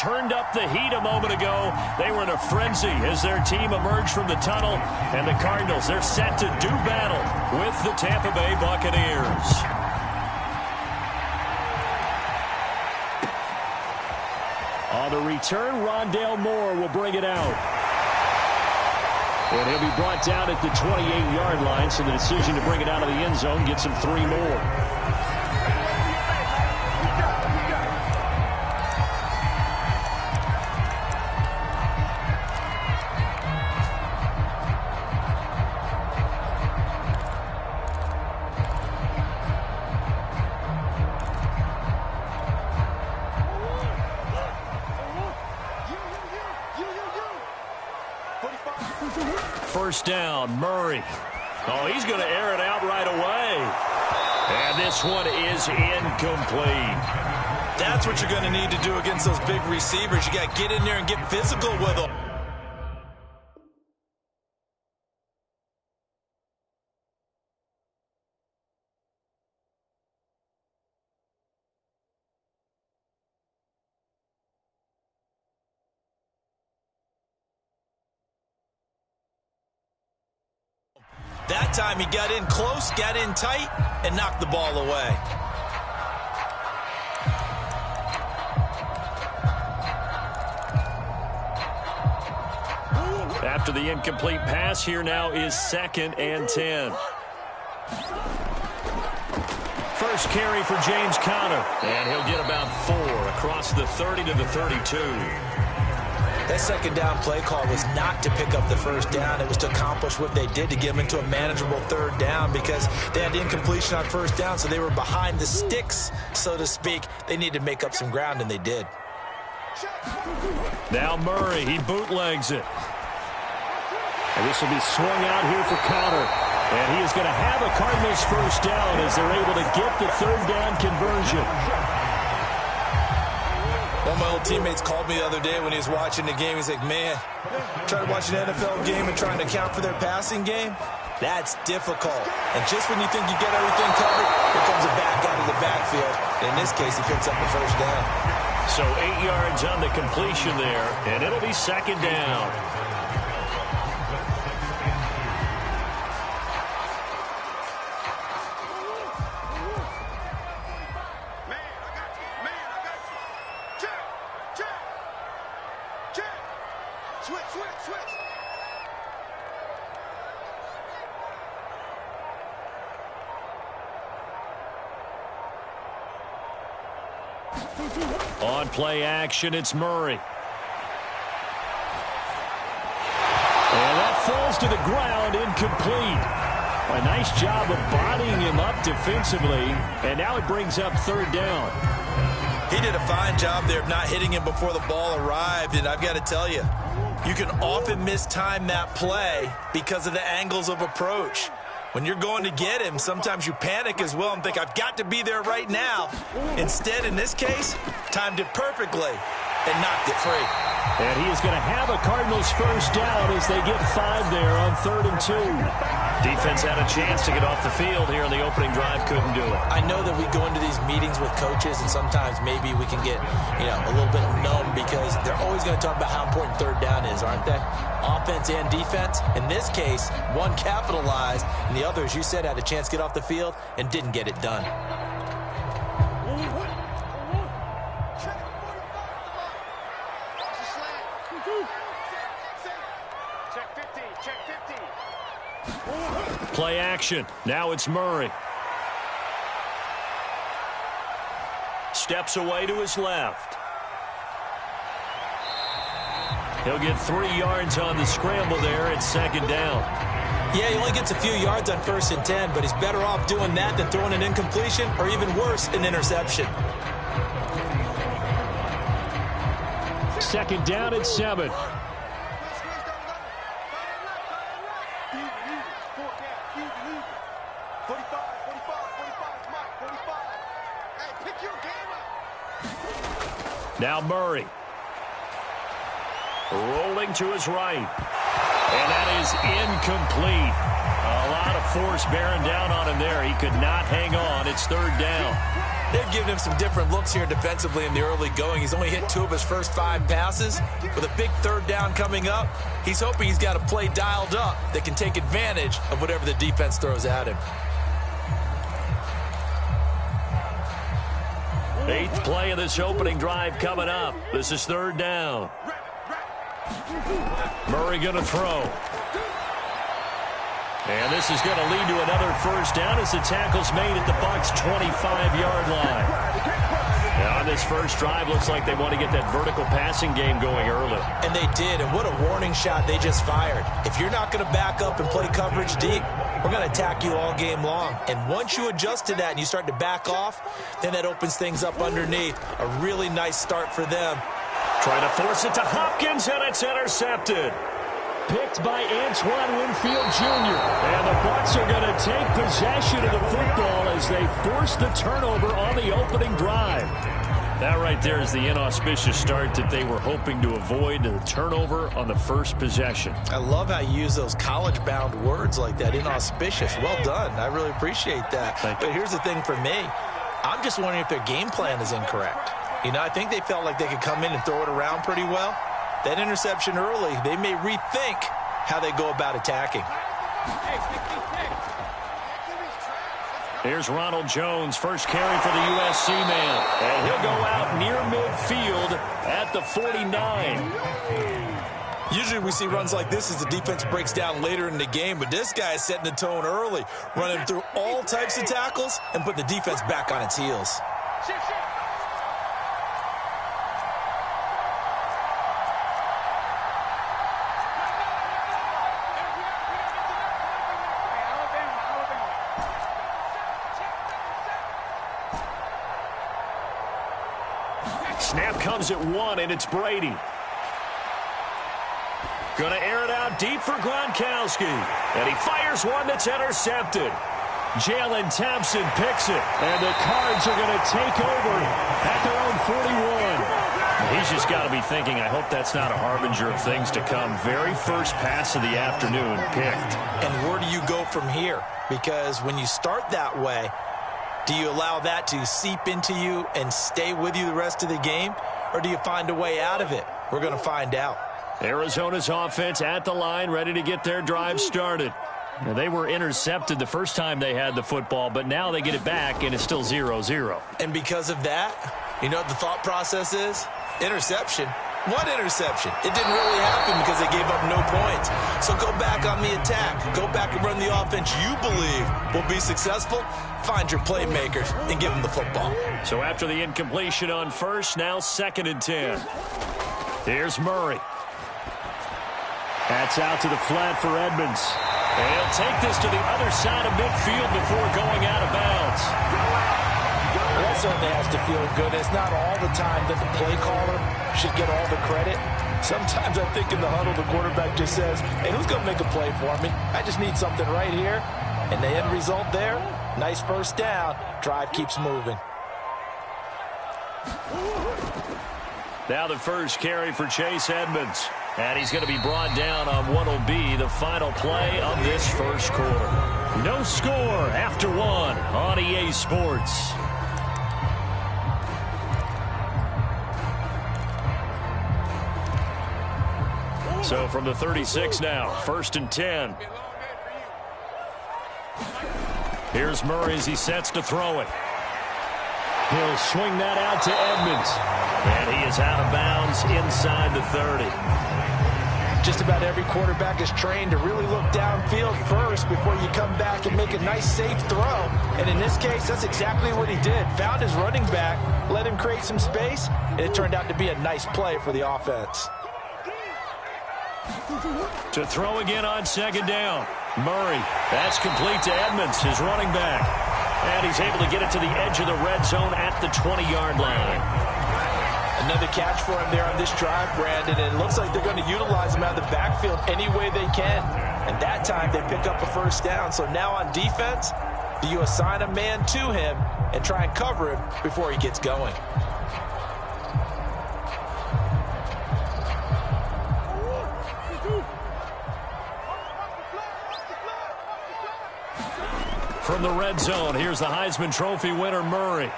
turned up the heat a moment ago. They were in a frenzy as their team emerged from the tunnel. And the Cardinals, they're set to do battle with the Tampa Bay Buccaneers. On the return, Rondale Moore will bring it out. And he'll be brought down at the 28-yard line, so the decision to bring it out of the end zone gets him 3 more. First down, Murray. Oh, he's going to air it out right away. And this one is incomplete. That's what you're going to need to do against those big receivers. You got to get in there and get physical with them. That time he got in close, got in tight, and knocked the ball away. After the incomplete pass, here now is 2nd and 10. First carry for James Conner. And he'll get about 4 across the 30 to the 32. That second down play call was not to pick up the first down. It was to accomplish what they did, to get them into a manageable 3rd down, because they had incompletion on 1st down, so they were behind the sticks, so to speak. They needed to make up some ground, and they did. Now Murray, he bootlegs it. And this will be swung out here for Conner. And he is going to have a Cardinals first down as they're able to get the 3rd down conversion. One of my old teammates called me the other day when he was watching the game. He's like, man, trying to watch an NFL game and trying to account for their passing game, that's difficult. And just when you think you get everything covered, here comes a back out of the backfield. And in this case, he picks up the first down. So 8 yards on the completion there, and it'll be 2nd down. On play action, it's Murray. And that falls to the ground, incomplete. A nice job of bodying him up defensively, and now it brings up 3rd down. He did a fine job there of not hitting him before the ball arrived, and I've got to tell you, you can often mistime that play because of the angles of approach. When you're going to get him, sometimes you panic as well and think, I've got to be there right now. Instead, in this case, timed it perfectly and knocked it free. And he is going to have a Cardinals first down as they get 5 there on 3rd and 2. Defense had a chance to get off the field here in the opening drive, couldn't do it. I know that we go into these meetings with coaches, and sometimes maybe we can get, a little bit numb because they're always going to talk about how important 3rd down is, aren't they? Offense and defense. In this case, one capitalized, and the other, as you said, had a chance to get off the field and didn't get it done. Play action. Now it's Murray. Steps away to his left. He'll get 3 yards on the scramble there at 2nd down. Yeah, he only gets a few yards on 1st and 10, but he's better off doing that than throwing an incompletion or even worse, an interception. 2nd down at 7. Now Murray. Rolling to his right. And that is incomplete. A lot of force bearing down on him there. He could not hang on. It's third down. They've given him some different looks here defensively in the early going. He's only hit 2 of his first 5 passes. With a big third down coming up, he's hoping he's got a play dialed up that can take advantage of whatever the defense throws at him. 8th play of this opening drive coming up. This is third down. Murray going to throw. And this is going to lead to another first down as the tackle's made at the Bucs' 25-yard line. Now on this first drive, looks like they want to get that vertical passing game going early. And they did, and what a warning shot they just fired. If you're not going to back up and play coverage deep, we're going to attack you all game long. And once you adjust to that and you start to back off, then that opens things up underneath. A really nice start for them. Trying to force it to Hopkins, and it's intercepted. Picked by Antoine Winfield Jr. And the Bucs are going to take possession of the football as they force the turnover on the opening drive. That right there is the inauspicious start that they were hoping to avoid, the turnover on the first possession. I love how you use those college-bound words like that, inauspicious. Well done. I really appreciate that. But here's the thing for me. I'm just wondering if their game plan is incorrect. You know, I think they felt like they could come in and throw it around pretty well. That interception early, they may rethink how they go about attacking. Here's Ronald Jones, first carry for the USC man. And he'll go out near midfield at the 49. Usually we see runs like this as the defense breaks down later in the game, but this guy is setting the tone early, running through all types of tackles and putting the defense back on its heels. Snap comes at 1, and it's Brady. Going to air it out deep for Gronkowski. And he fires one that's intercepted. Jalen Thompson picks it. And the Cards are going to take over at their own 41. He's just got to be thinking, I hope that's not a harbinger of things to come. Very first pass of the afternoon picked. And where do you go from here? Because when you start that way, do you allow that to seep into you and stay with you the rest of the game? Or do you find a way out of it? We're going to find out. Arizona's offense at the line, ready to get their drive started. Now, they were intercepted the first time they had the football, but now they get it back, and it's still 0-0. And because of that, you know what the thought process is? Interception. What interception? It didn't really happen because they gave up no points. So go back on the attack. Go back and run the offense you believe will be successful. Find your playmakers and give them the football. So after the incompletion on first, now 2nd and 10. Here's Murray. That's out to the flat for Edmonds. And he'll take this to the other side of midfield before going out of bounds. Well, that certainly has to feel good. It's not all the time that the play caller should get all the credit. Sometimes I think in the huddle, the quarterback just says, hey, who's going to make a play for me? I just need something right here. And the end result there, nice first down. Drive keeps moving. Now the first carry for Chase Edmonds. And he's going to be brought down on what will be the final play of this first quarter. No score after 1 on EA Sports. So from the 36 now, 1st and 10. Here's Murray as he sets to throw it. He'll swing that out to Edmonds. And he is out of bounds inside the 30. Just about every quarterback is trained to really look downfield first before you come back and make a nice, safe throw. And in this case, that's exactly what he did. Found his running back, let him create some space, and it turned out to be a nice play for the offense. To throw again on 2nd down. Murray, that's complete to Edmonds, his running back. And he's able to get it to the edge of the red zone at the 20-yard line. Another catch for him there on this drive, Brandon. And it looks like they're going to utilize him out of the backfield any way they can. And that time they pick up a first down. So now on defense, do you assign a man to him and try and cover him before he gets going? from the red zone. Here's the Heisman Trophy winner, Murray.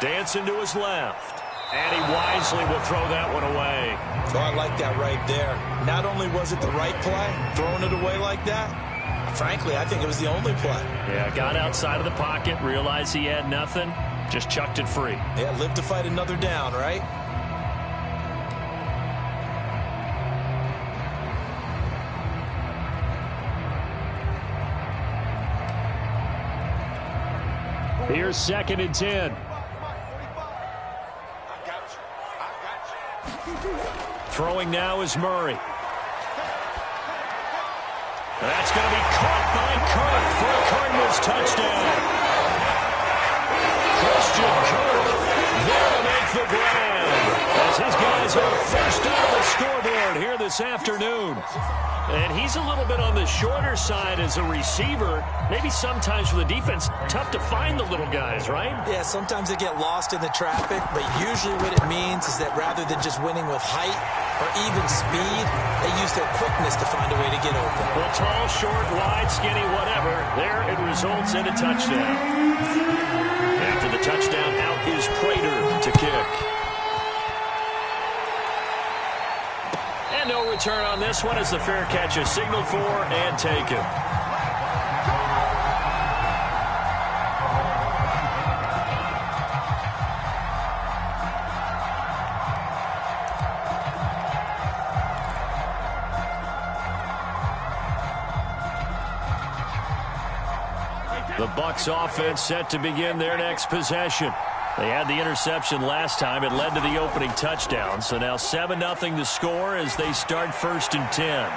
Dancing to his left. And he wisely will throw that one away. Oh, I like that right there. Not only was it the right play, throwing it away like that, frankly, I think it was the only play. Yeah, got outside of the pocket, realized he had nothing, just chucked it free. Yeah, live to fight another down, right? Here's 2nd and 10. Throwing now is Murray. That's going to be caught by Kirk for a Cardinals touchdown. Christian Kirk there to make the grab as his guys are first on the scoreboard here this afternoon. And he's a little bit on the shorter side as a receiver. Maybe sometimes for the defense, tough to find the little guys, right? Yeah, sometimes they get lost in the traffic, but usually what it means is that rather than just winning with height or even speed, they use their quickness to find a way to get open. Well, tall, short, wide, skinny, whatever, there it results in a touchdown. After the touchdown, out is Prater to kick. And no return on this one as the fair catch is signaled for and taken. The Bucs offense set to begin their next possession. They had the interception last time. It led to the opening touchdown. So now 7-0 to score as they start 1st and 10.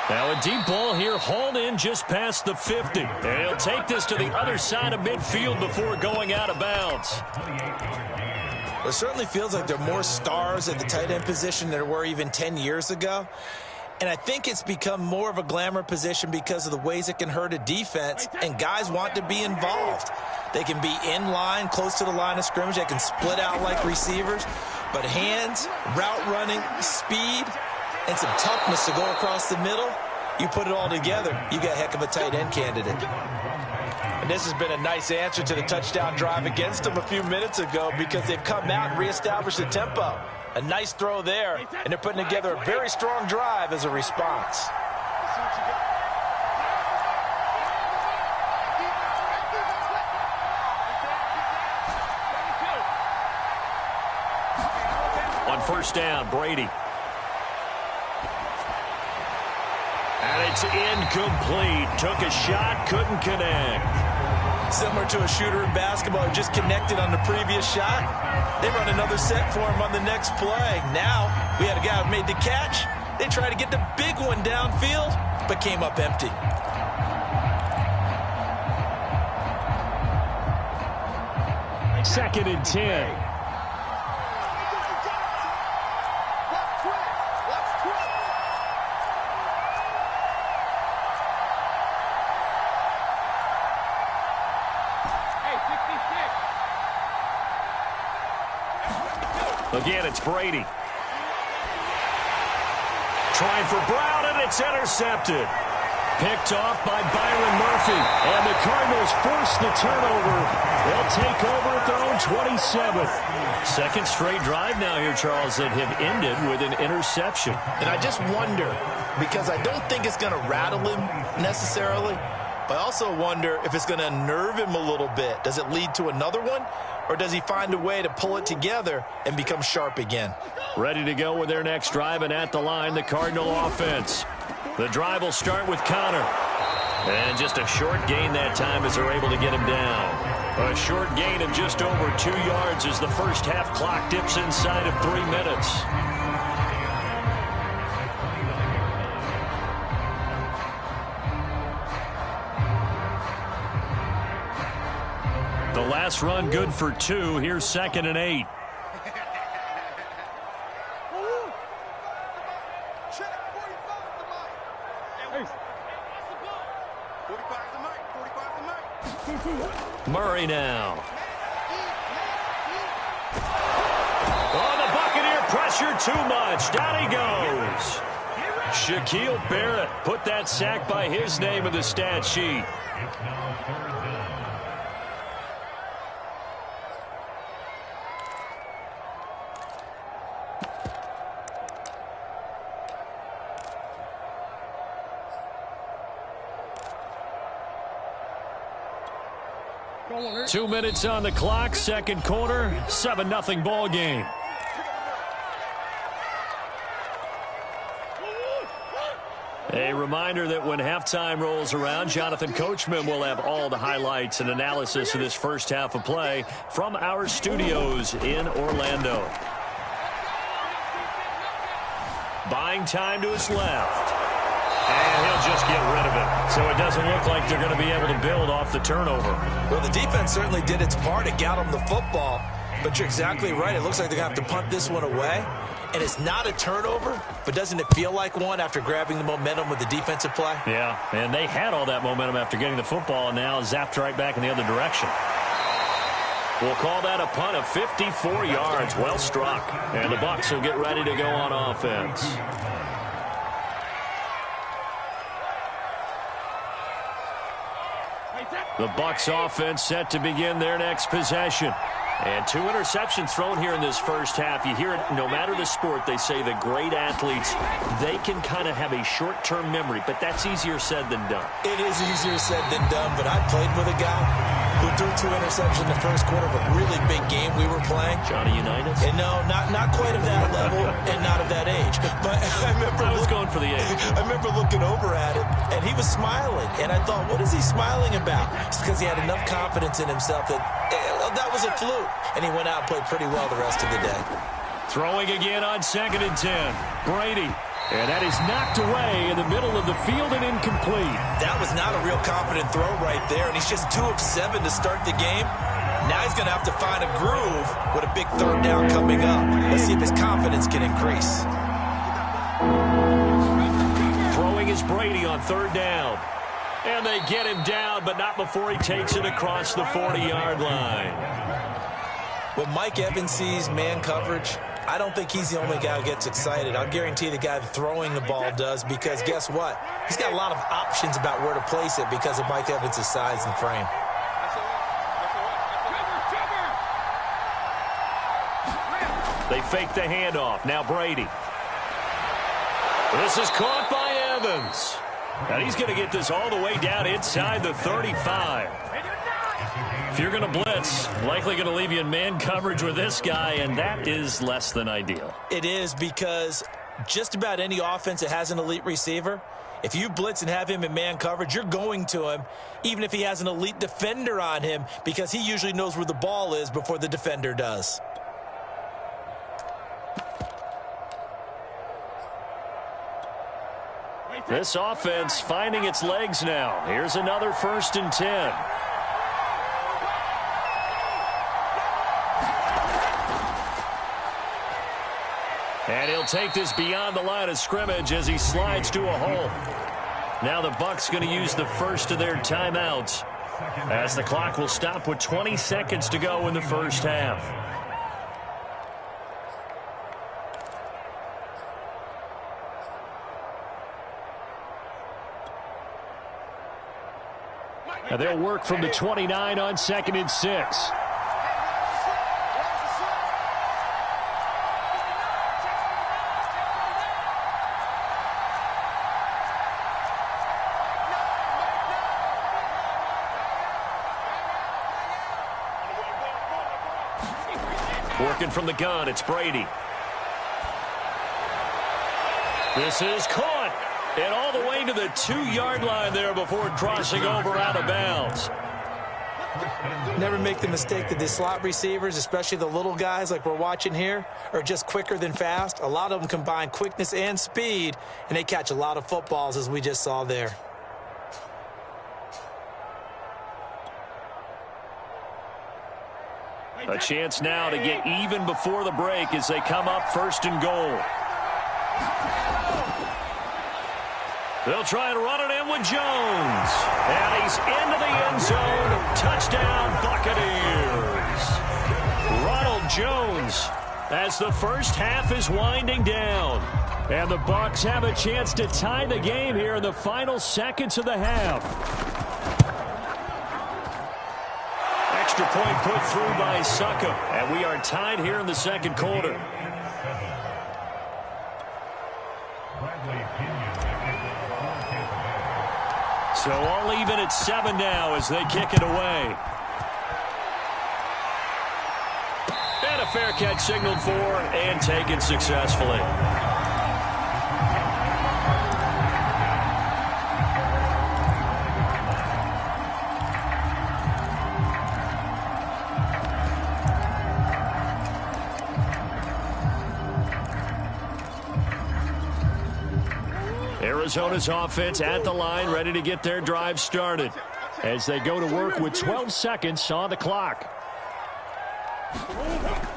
Now a deep ball here hauled in just past the 50. And he'll take this to the other side of midfield before going out of bounds. It certainly feels like there are more stars at the tight end position than there were even 10 years ago. And I think it's become more of a glamour position because of the ways it can hurt a defense, and guys want to be involved. They can be in line, close to the line of scrimmage. They can split out like receivers. But hands, route running, speed, and some toughness to go across the middle, you put it all together, you got a heck of a tight end candidate. And this has been a nice answer to the touchdown drive against them a few minutes ago because they've come out and reestablished the tempo. A nice throw there, and they're putting together a very strong drive as a response. On 1st down, Brady. And it's incomplete. Took a shot, couldn't connect. Similar to a shooter in basketball who just connected on the previous shot. They run another set for him on the next play. Now, we had a guy who made the catch. They tried to get the big one downfield, but came up empty. Second and 10. Again, it's Brady. Trying for Brown, and it's intercepted. Picked off by Byron Murphy. And the Cardinals force the turnover. They'll take over at their own 27. Second straight drive now here, Charles, that have ended with an interception. And I just wonder, because I don't think it's going to rattle him necessarily, but I also wonder if it's going to unnerve him a little bit. Does it lead to another one? Or does he find a way to pull it together and become sharp again? Ready to go with their next drive, and at the line, the Cardinal offense. The drive will start with Connor. And just a short gain that time as they're able to get him down. A short gain of just over 2 yards as the first half clock dips inside of 3 minutes. The last run good for 2. Here's 2nd and 8. Murray now. Oh, the Buccaneer pressure too much. Down he goes. Shaquille Barrett put that sack by his name in the stat sheet. Two minutes on the clock, second quarter, 7-0 ball game. A reminder that when halftime rolls around, Jonathan Coachman will have all the highlights and analysis of this first half of play from our studios in Orlando. Buying time to his left. And he'll just get rid of it. So it doesn't look like they're going to be able to build off the turnover. Well, the defense certainly did its part. It got them the football. But you're exactly right. It looks like they're going to have to punt this one away. And it's not a turnover, but doesn't it feel like one after grabbing the momentum with the defensive play? Yeah, and they had all that momentum after getting the football and now zapped right back in the other direction. We'll call that a punt of 54 yards. Well struck. And the Bucs will get ready to go on offense. The Bucs offense set to begin their next possession. And 2 interceptions thrown here in this first half. You hear it no matter the sport. They say the great athletes, they can kind of have a short-term memory, but that's easier said than done. It is easier said than done, but I played with a guy who threw 2 interceptions in the first quarter of a really big game we were playing. Johnny Unitas? And no, not quite of that level and not of that age. But I remember I was going for the age. I remember looking over at him, and he was smiling. And I thought, what is he smiling about? It's because he had enough confidence in himself that that was a fluke. And he went out and played pretty well the rest of the day. Throwing again on 2nd and 10. Brady. And that is knocked away in the middle of the field and incomplete. That was not a real confident throw right there. And he's just 2 of 7 to start the game. Now he's going to have to find a groove with a big 3rd down coming up. Let's see if his confidence can increase. Throwing is Brady on 3rd down. And they get him down, but not before he takes it across the 40-yard line. When Mike Evans sees man coverage, I don't think he's the only guy who gets excited. I'll guarantee the guy throwing the ball does, because guess what? He's got a lot of options about where to place it because of Mike Evans' size and frame. They fake the handoff. Now Brady. This is caught by Evans. And he's going to get this all the way down inside the 35. If you're going to blitz, likely going to leave you in man coverage with this guy, and that is less than ideal. It is, because just about any offense that has an elite receiver, if you blitz and have him in man coverage, you're going to him, even if he has an elite defender on him, because he usually knows where the ball is before the defender does. This offense finding its legs now. Here's another 1st and 10. And he'll take this beyond the line of scrimmage as he slides to a hole. Now the Bucs going to use the first of their timeouts, as the clock will stop with 20 seconds to go in the first half. Now they'll work from the 29 on 2nd and 6. Working from the gun, it's Brady. This is caught. And all the way to the 2-yard line there before crossing over out of bounds. Never make the mistake that the slot receivers, especially the little guys like we're watching here, are just quicker than fast. A lot of them combine quickness and speed, and they catch a lot of footballs, as we just saw there. A chance now to get even before the break as they come up 1st and goal. They'll try and run it in with Jones. And he's into the end zone. Touchdown, Buccaneers. Ronald Jones, as the first half is winding down. And the Bucs have a chance to tie the game here in the final seconds of the half. Extra point put through by Suckup. And we are tied here in the second quarter. So all even at 7 now as they kick it away. And a fair catch signaled for and taken successfully. Arizona's offense at the line, ready to get their drive started as they go to work with 12 seconds on the clock.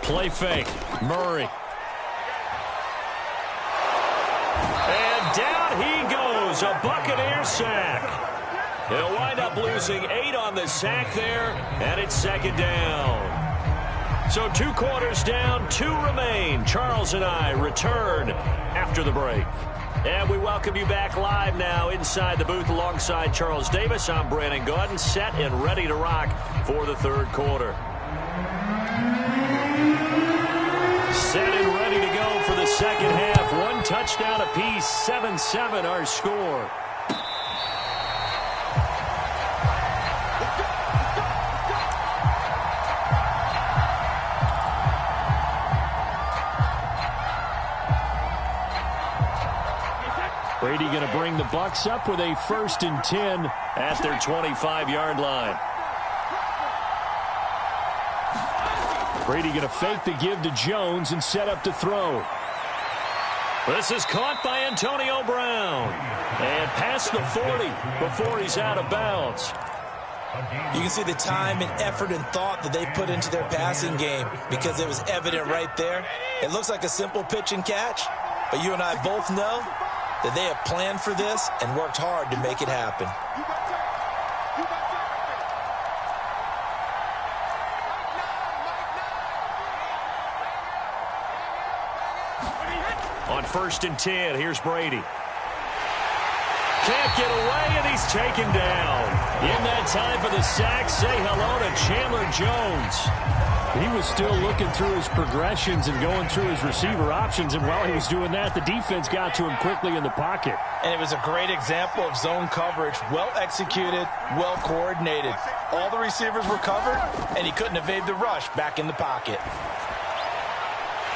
Play fake. Murray. And down he goes. A Buccaneer sack. He'll wind up losing 8 on the sack there, and it's second down. So 2 quarters down, 2 remain. Charles and I return after the break. And we welcome you back live now inside the booth alongside Charles Davis. I'm Brandon Gaudin, set and ready to rock for the third quarter. Set and ready to go for the second half. 1 touchdown apiece, 7-7 our score. Brady going to bring the Bucs up with a 1st and 10 at their 25-yard line. Brady going to fake the give to Jones and set up to throw. This is caught by Antonio Brown. And past the 40 before he's out of bounds. You can see the time and effort and thought that they put into their passing game because it was evident right there. It looks like a simple pitch and catch, but you and I both know that they have planned for this and worked hard to make it happen. On 1st and 10, here's Brady. Can't get away, and he's taken down. In that time for the sack, say hello to Chandler Jones. He was still looking through his progressions and going through his receiver options, and while he was doing that, the defense got to him quickly in the pocket. And it was a great example of zone coverage, well executed, well coordinated. All the receivers were covered, and he couldn't evade the rush back in the pocket.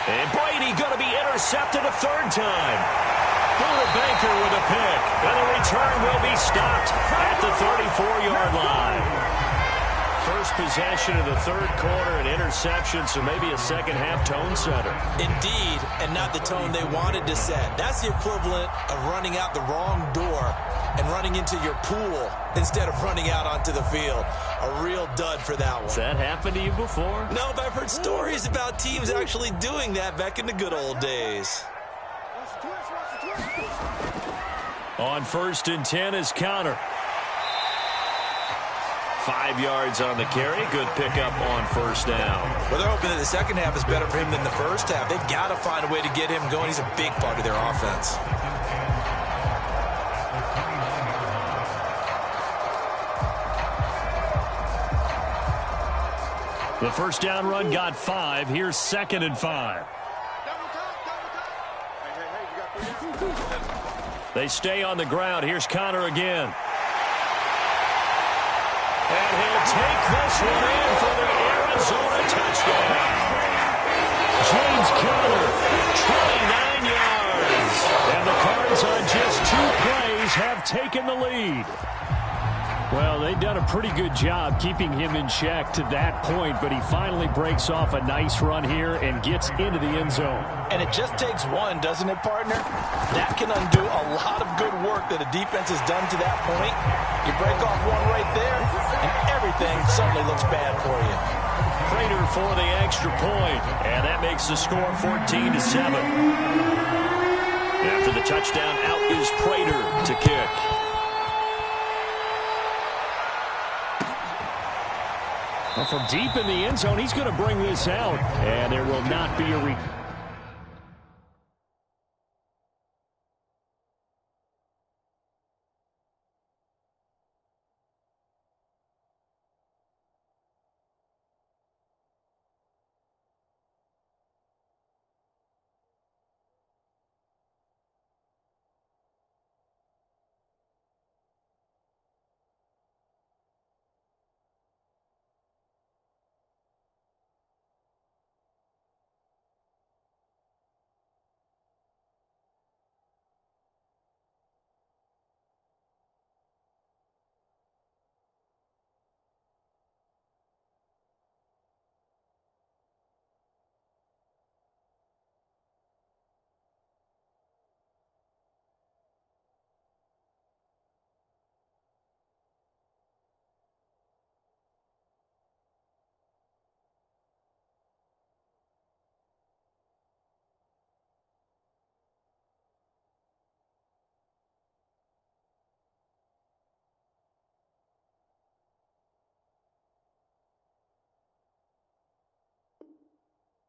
And Brady going to be intercepted a 3rd time. Buda Baker with a pick, and the return will be stopped at the 34-yard line. First possession of the third quarter, an interception, so maybe a second-half tone setter. Indeed, and not the tone they wanted to set. That's the equivalent of running out the wrong door and running into your pool instead of running out onto the field. A real dud for that one. Has that happened to you before? No, but I've heard stories about teams actually doing that back in the good old days. On 1st and 10 is Connor. 5 yards on the carry. Good pickup on 1st down. Well, they're hoping that the second half is better for him than the first half. They've got to find a way to get him going. He's a big part of their offense. The 1st down run got 5. Here's 2nd and 5. They stay on the ground. Here's Connor again. And he'll take this one in for the Arizona touchdown. James Conner, 29 yards. And the Cards on just 2 plays have taken the lead. Well, they've done a pretty good job keeping him in check to that point, but he finally breaks off a nice run here and gets into the end zone. And it just takes one, doesn't it, partner? That can undo a lot of good work that a defense has done to that point. You break off one right there, and everything suddenly looks bad for you. Prater for the extra point, and that makes the score 14-7. After the touchdown, out is Prater to kick. Well, from deep in the end zone, he's going to bring this out, and there will not be a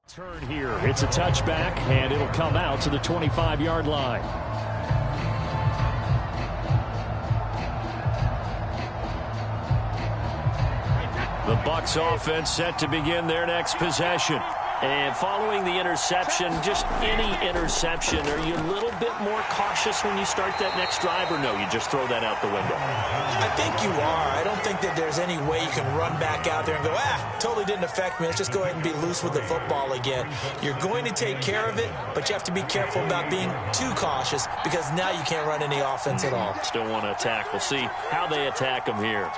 Turn here. It's a touchback, and it'll come out to the 25-yard line. The Bucs offense set to begin their next possession. And following the interception, just any interception, are you a little bit more cautious when you start that next drive, or no, you just throw that out the window? I think you are. I don't think that there's any way you can run back out there and go, totally didn't affect me. Let's just go ahead and be loose with the football again. You're going to take care of it, but you have to be careful about being too cautious because now you can't run any offense at all. Still want to attack. We'll see how they attack them here.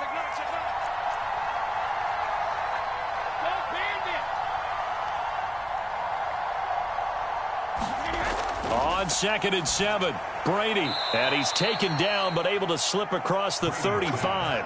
On 2nd and 7, Brady. And he's taken down, but able to slip across the 35.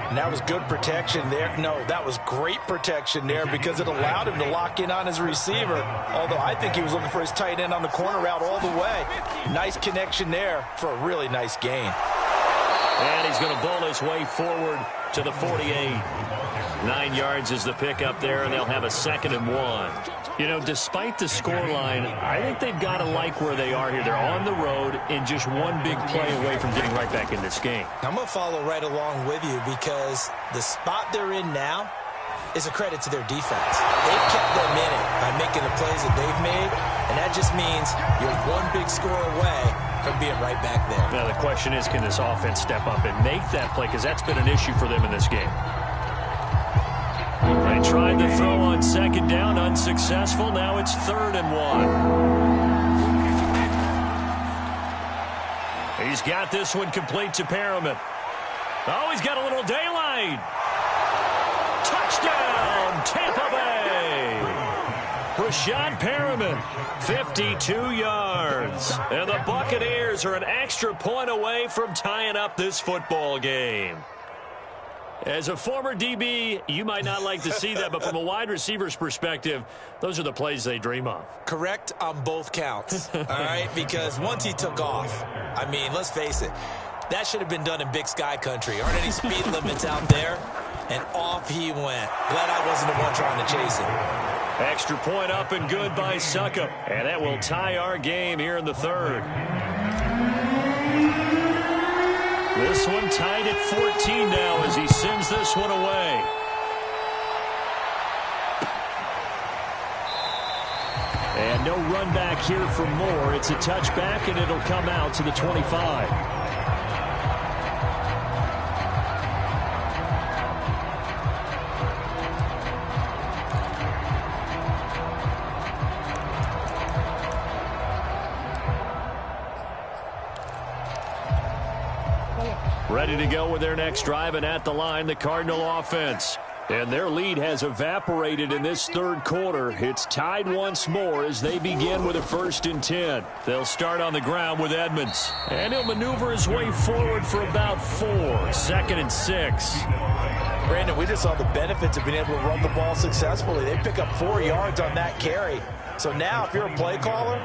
And that was good protection there. No, that was great protection there because it allowed him to lock in on his receiver. Although I think he was looking for his tight end on the corner route all the way. Nice connection there for a really nice gain. And he's going to bowl his way forward to the 48. 9 yards is the pickup there, and they'll have a 2nd and 1. You know, despite the scoreline, I think they've got to like where they are here. They're on the road and just one big play away from getting right back in this game. I'm going to follow right along with you because the spot they're in now is a credit to their defense. They've kept them in it by making the plays that they've made, and that just means you're one big score away from being right back there. Now, the question is, can this offense step up and make that play? Because that's been an issue for them in this game. They tried to throw on 2nd down, unsuccessful. Now it's 3rd and 1. He's got this one complete to Perriman. Oh, he's got a little daylight. Touchdown, Tampa Bay. Rashad Perriman, 52 yards. And the Buccaneers are an extra point away from tying up this football game. As a former DB, you might not like to see that, but from a wide receiver's perspective, those are the plays they dream of. Correct on both counts, all right? Because once he took off, I mean, let's face it, that should have been done in Big Sky country. Aren't any speed limits out there? And off he went. Glad I wasn't the one trying to chase him. Extra point up and good by Suckup. And that will tie our game here in the 3rd. This one tied at 14 now as he sends this one away. And no run back here for Moore. It's a touchback, and it'll come out to the 25. Ready to go with their next drive, and at the line, the Cardinal offense. And their lead has evaporated in this 3rd quarter. It's tied once more as they begin with a 1st and 10. They'll start on the ground with Edmonds. And he'll maneuver his way forward for about 4. 2nd and 6. Brandon, we just saw the benefits of being able to run the ball successfully. They pick up 4 yards on that carry. So now if you're a play caller,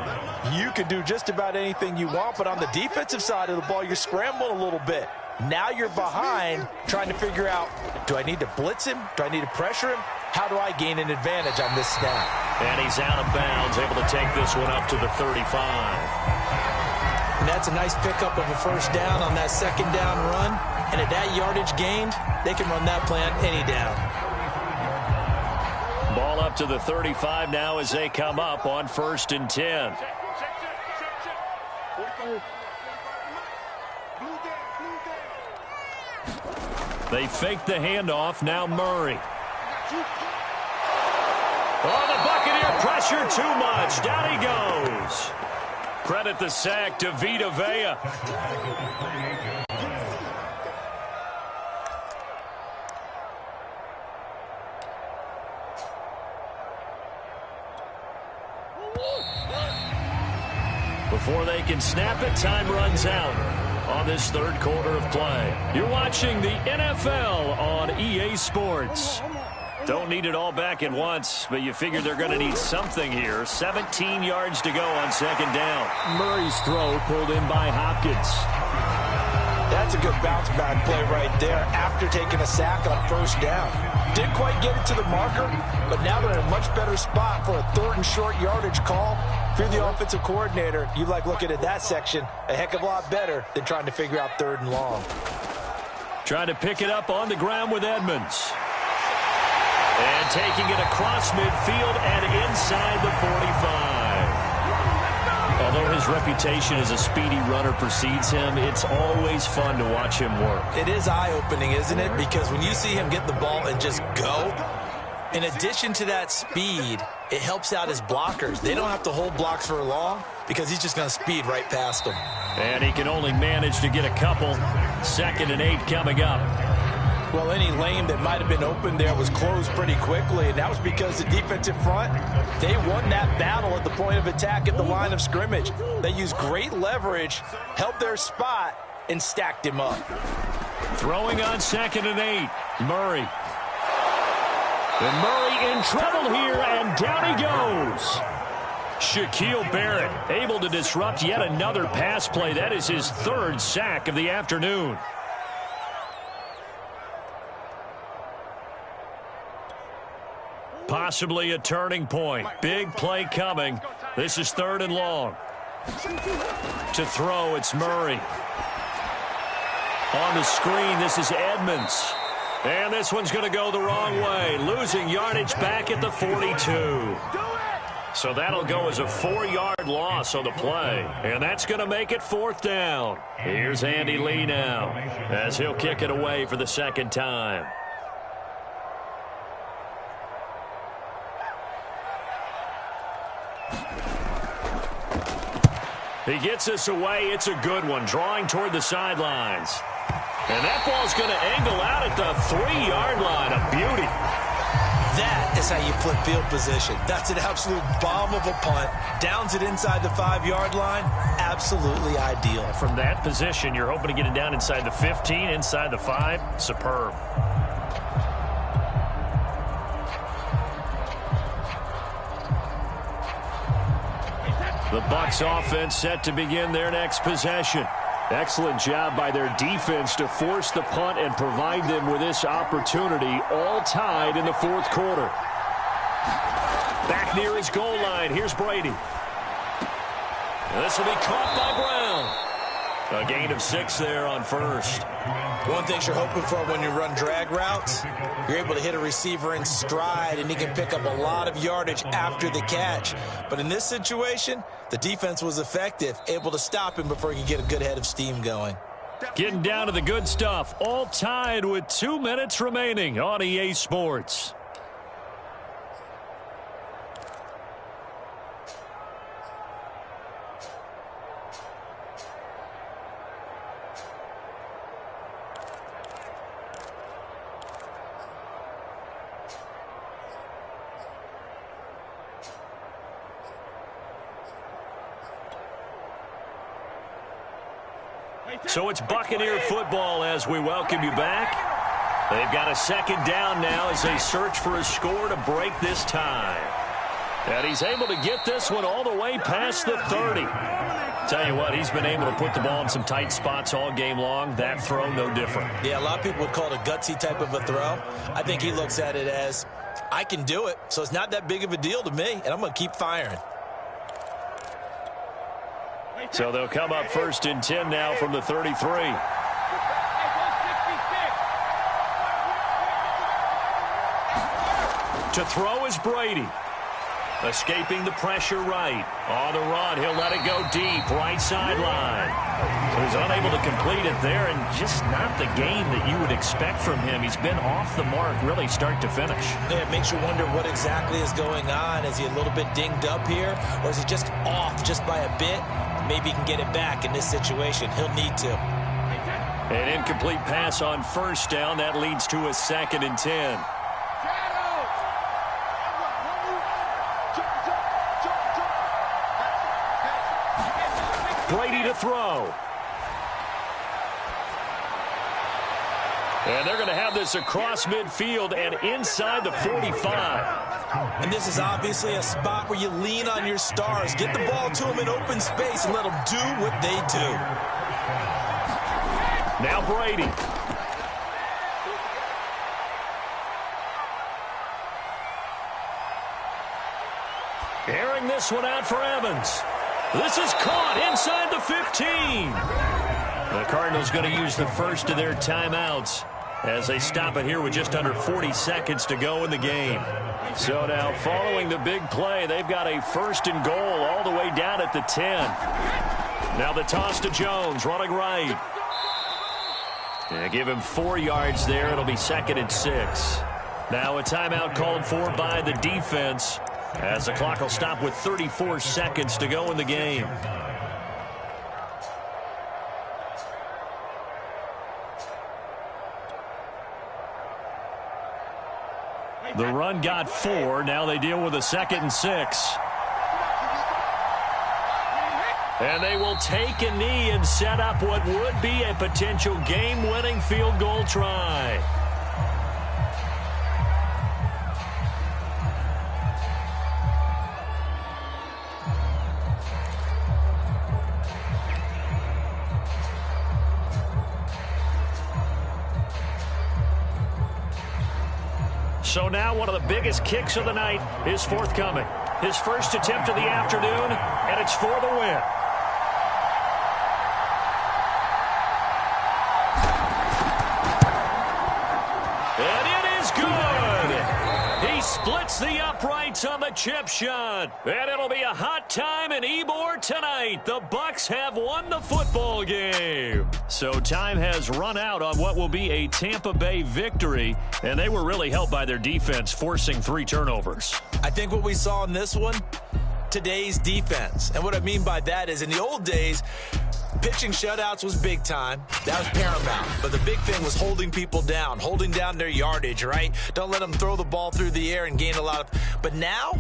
you can do just about anything you want. But on the defensive side of the ball, you're scrambling a little bit. Now you're behind trying to figure out, do I need to blitz him? Do I need to pressure him? How do I gain an advantage on this snap? And he's out of bounds, able to take this one up to the 35. And that's a nice pickup of a 1st down on that 2nd down run. And at that yardage gained, they can run that play on any down. Ball up to the 35 now as they come up on 1st and 10. They fake the handoff. Now Murray. Oh, the Buccaneer pressure too much. Down he goes. Credit the sack to Vita Vea. Before they can snap it, time runs out on this 3rd quarter of play. You're watching the NFL on EA Sports. Don't need it all back at once, but you figure they're going to need something here. 17 yards to go on 2nd down. Murray's throw pulled in by Hopkins. That's a good bounce-back play right there after taking a sack on first down. Didn't quite get it to the marker, but now they're in a much better spot for a 3rd and short yardage call. If you're the offensive coordinator, you like looking at that section a heck of a lot better than trying to figure out 3rd and long. Trying to pick it up on the ground with Edmonds. And taking it across midfield and inside the 45. Although his reputation as a speedy runner precedes him, it's always fun to watch him work. It is eye-opening, isn't it? Because when you see him get the ball and just go, in addition to that speed, it helps out his blockers. They don't have to hold blocks for long because he's just going to speed right past them. And he can only manage to get a couple. 2nd and 8 coming up. Well, any lane that might have been open there was closed pretty quickly, and that was because the defensive front, they won that battle at the point of attack at the line of scrimmage. They used great leverage, held their spot, and stacked him up. Throwing on 2nd and 8. Murray. And Murray in trouble here, and down he goes. Shaquille Barrett able to disrupt yet another pass play. That is his 3rd sack of the afternoon. Possibly a turning point. Big play coming. This is 3rd and long. To throw, it's Murray. On the screen, this is Edmonds. And this one's going to go the wrong way. Losing yardage back at the 42. So that'll go as a 4-yard loss on the play. And that's going to make it 4th down. Here's Andy Lee now as he'll kick it away for the 2nd time. He gets this away. It's a good one, drawing toward the sidelines. And that ball's going to angle out at the 3-yard line. A beauty. That is how you flip field position. That's an absolute bomb of a punt. Downs it inside the 5-yard line. Absolutely ideal. From that position, you're hoping to get it down inside the 15, inside the 5. Superb. The Bucs offense set to begin their next possession. Excellent job by their defense to force the punt and provide them with this opportunity, all tied in the 4th quarter. Back near his goal line, here's Brady. This will be caught by Brown. A gain of 6 there on first. One thing you're hoping for when you run drag routes, you're able to hit a receiver in stride, and he can pick up a lot of yardage after the catch. But in this situation, the defense was effective, able to stop him before he could get a good head of steam going. Getting down to the good stuff, all tied with 2 minutes remaining on EA Sports. So it's Buccaneer football as we welcome you back. They've got a 2nd down now as they search for a score to break this tie. And he's able to get this one all the way past the 30. Tell you what, he's been able to put the ball in some tight spots all game long. That throw, no different. Yeah, a lot of people would call it a gutsy type of a throw. I think he looks at it as, I can do it, so it's not that big of a deal to me, and I'm going to keep firing. So they'll come up 1st and 10 now from the 33. To throw is Brady. Escaping the pressure right. On the run, he'll let it go deep, right sideline. So he's unable to complete it there, and just not the game that you would expect from him. He's been off the mark really start to finish. Yeah, it makes you wonder what exactly is going on. Is he a little bit dinged up here, or is he just off just by a bit? Maybe he can get it back in this situation. He'll need to. An incomplete pass on 1st down. That leads to a 2nd and 10. Brady to throw. And they're going to have this across midfield and inside the 45. And this is obviously a spot where you lean on your stars. Get the ball to them in open space and let them do what they do. Now Brady. Airing this one out for Evans. This is caught inside the 15. The Cardinals going to use the first of their timeouts as they stop it here with just under 40 seconds to go in the game. So now following the big play, they've got a first and goal all the way down at the 10. Now the toss to Jones, running right. Yeah, give him 4 yards there. It'll be 2nd and 6. Now a timeout called for by the defense as the clock will stop with 34 seconds to go in the game. The run got 4. Now they deal with a 2nd and 6. And they will take a knee and set up what would be a potential game-winning field goal try. So now one of the biggest kicks of the night is forthcoming. His first attempt of the afternoon, and it's for the win. And it is good. He splits the uprights on the chip shot. And it'll be a hot time in Ybor tonight. The Bucs have won the football game. So time has run out on what will be a Tampa Bay victory. And they were really helped by their defense, forcing 3 turnovers. I think what we saw in this one, today's defense. And what I mean by that is in the old days, pitching shutouts was big time. That was paramount. But the big thing was holding people down, holding down their yardage, right? Don't let them throw the ball through the air and gain a lot of... But now,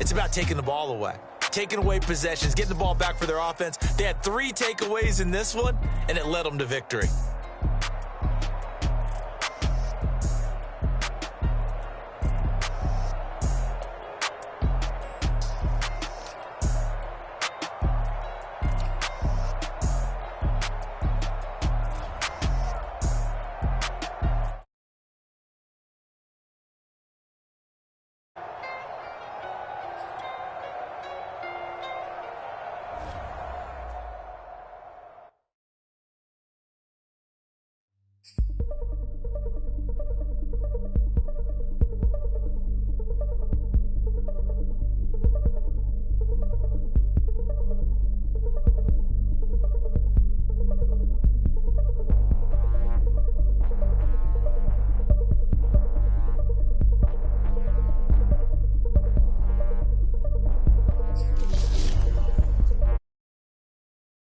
it's about taking the ball away. Taking away possessions, getting the ball back for their offense. They had 3 takeaways in this one, and it led them to victory.